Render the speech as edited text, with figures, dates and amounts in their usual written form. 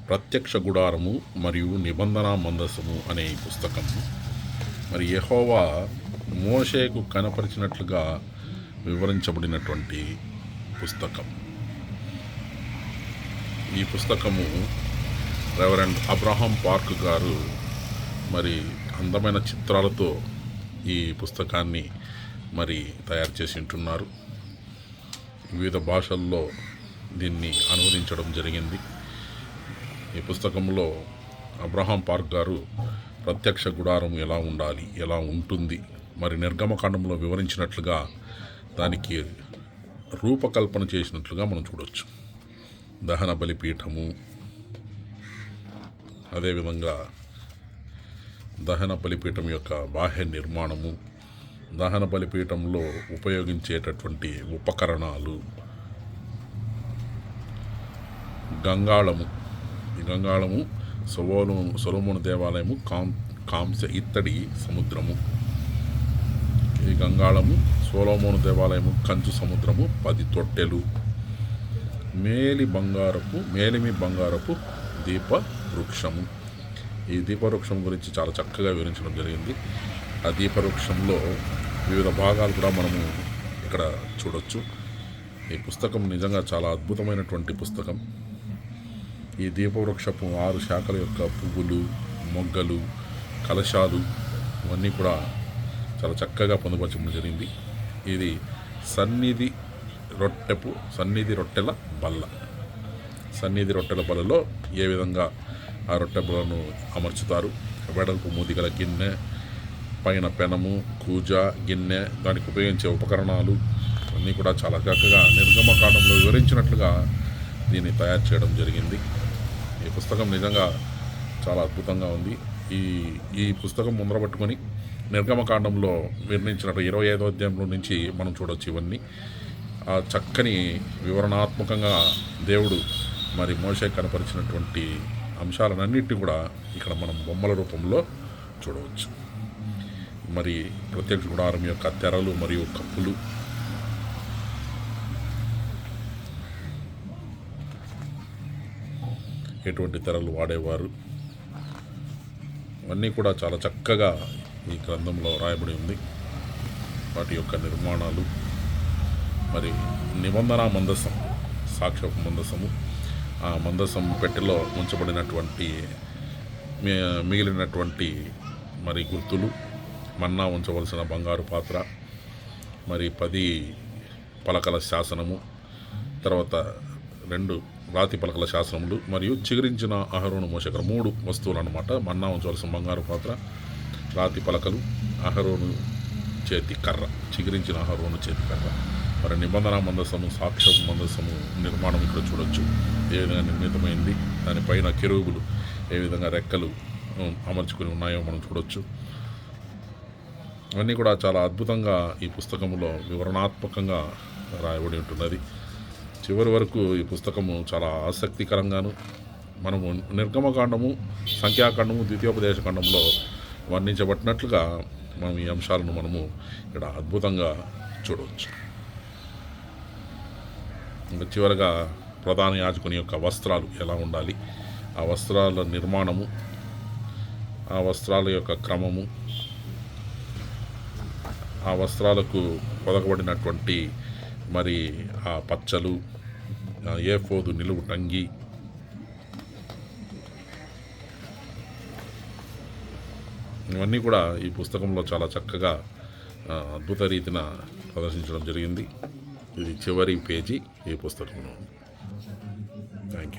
ప్రత్యక్ష గుడారము మరియు నిబంధన మందసము అనే ఈ పుస్తకం మరి యెహోవా మోషేకు కనపరిచినట్లుగా వివరించబడినటువంటి పుస్తకం. ఈ పుస్తకము రెవరెండ్ అబ్రహాం పార్క్ గారు మరి అందమైన చిత్రాలతో ఈ పుస్తకాన్ని మరి తయారు చేసి ఉంటున్నారు. వివిధ భాషల్లో దీన్ని అనువదించడం జరిగింది. ఈ పుస్తకంలో అబ్రహాం పార్క్ గారు ప్రత్యక్ష గుడారం ఎలా ఉండాలి, ఎలా ఉంటుంది, మరి నిర్గమకాండంలో వివరించినట్లుగా దానికి రూపకల్పన చేసినట్లుగా మనం చూడవచ్చు. దహన బలిపీఠము, అదేవిధంగా దహన బలిపీఠం యొక్క బాహ్య నిర్మాణము, దహన బలిపీఠంలో ఉపయోగించేటటువంటి ఉపకరణాలు, గంగాళము, ఈ గంగాళము సొలొమోను దేవాలయము కాంస్య ఇత్తడి సముద్రము, ఈ గంగాళము సొలొమోను దేవాలయము కంచు సముద్రము 10 తొట్టెలు, మేలిమి బంగారపు దీప వృక్షము. ఈ దీపవృక్షం గురించి చాలా చక్కగా వివరించడం జరిగింది. ఆ దీపవృక్షంలో వివిధ భాగాలు కూడా మనము ఇక్కడ చూడవచ్చు. ఈ పుస్తకం నిజంగా చాలా అద్భుతమైనటువంటి పుస్తకం. ఈ దీపవృక్షపు 6 శాఖల యొక్క పువ్వులు, మొగ్గలు, కలశాలు ఇవన్నీ కూడా చాలా చక్కగా పొందుపరచడం జరిగింది. ఇది సన్నిధి రొట్టెల బల్ల. సన్నిధి రొట్టెల బల్లలో ఏ విధంగా ఆ రొట్టె బల్లను అమర్చుతారు, వెడల్పు మూదిగల గిన్నె, పైన పెనము, కూజ, గిన్నె, దానికి ఉపయోగించే ఉపకరణాలు అన్నీ కూడా చాలా చక్కగా నిర్గమకాండంలో వివరించినట్లుగా దీన్ని తయారు చేయడం జరిగింది. ఈ పుస్తకం నిజంగా చాలా అద్భుతంగా ఉంది. ఈ పుస్తకం ముందర పట్టుకొని నిర్గమకాండంలో వర్ణించినట్టు 25వ అధ్యాయంలో నుంచి మనం చూడవచ్చు. ఇవన్నీ ఆ చక్కని వివరణాత్మకంగా దేవుడు మరి మోషే కనపరిచినటువంటి అంశాలన్నింటినీ కూడా ఇక్కడ మనం బొమ్మల రూపంలో చూడవచ్చు. మరి ప్రత్యక్ష గుడారం యొక్క తెరలు మరియు కప్పులు, ఎటువంటి తెరలు వాడేవారు, అన్నీ కూడా చాలా చక్కగా ఈ గ్రంథంలో రాయబడి ఉంది. వాటి యొక్క నిర్మాణాలు, మరి నిబంధన మందసం, సాక్ష్యపు మందసము, ఆ మందసం పెట్టెలో ఉంచబడినటువంటి మిగిలినటువంటి మరి గుర్తులు, మన్నా ఉంచవలసిన బంగారు పాత్ర, మరి 10 పలకల శాసనము, తర్వాత 2 రాతి పలకల శాసనములు, మరియు చిగురించిన అహరోను మోషే 3 వస్తువులు అన్నమాట. మన్నా ఉంచవలసిన బంగారు పాత్ర, రాతి పలకలు, అహరోను చేతి కర్ర, చిగురించిన అహరోను చేతి కర్ర, మరి నిబంధన మందసము, సాక్ష్యపు మందసము నిర్మాణం ఇక్కడ చూడొచ్చు. ఏ విధంగా నిర్మితమైంది, దానిపైన కెరూబులు ఏ విధంగా రెక్కలు అమర్చుకుని ఉన్నాయో మనం చూడొచ్చు. ఇవన్నీ కూడా చాలా అద్భుతంగా ఈ పుస్తకంలో వివరణాత్మకంగా రాయబడి ఉంటున్నది. చివరి వరకు ఈ పుస్తకము చాలా ఆసక్తికరంగాను, మనము నిర్గమకాండము, సంఖ్యాకాండము, ద్వితీయోపదేశకాండంలో వర్ణించబడినట్లుగా మనం ఈ అంశాలను మనము ఇక్కడ అద్భుతంగా చూడవచ్చు. ఇంకా చివరగా ప్రధాన యాజకుని యొక్క వస్త్రాలు ఎలా ఉండాలి, ఆ వస్త్రాల నిర్మాణము, ఆ వస్త్రాల యొక్క క్రమము, ఆ వస్త్రాలకు పొదగబడినటువంటి మరి ఆ పచ్చలు, ఏఫోదు నిలువు టంగి, ఇవన్నీ కూడా ఈ పుస్తకంలో చాలా చక్కగా అద్భుత రీతిన ప్రదర్శించడం జరిగింది. ఇది చివరి పేజీ ఈ పుస్తకంలో. Thank you.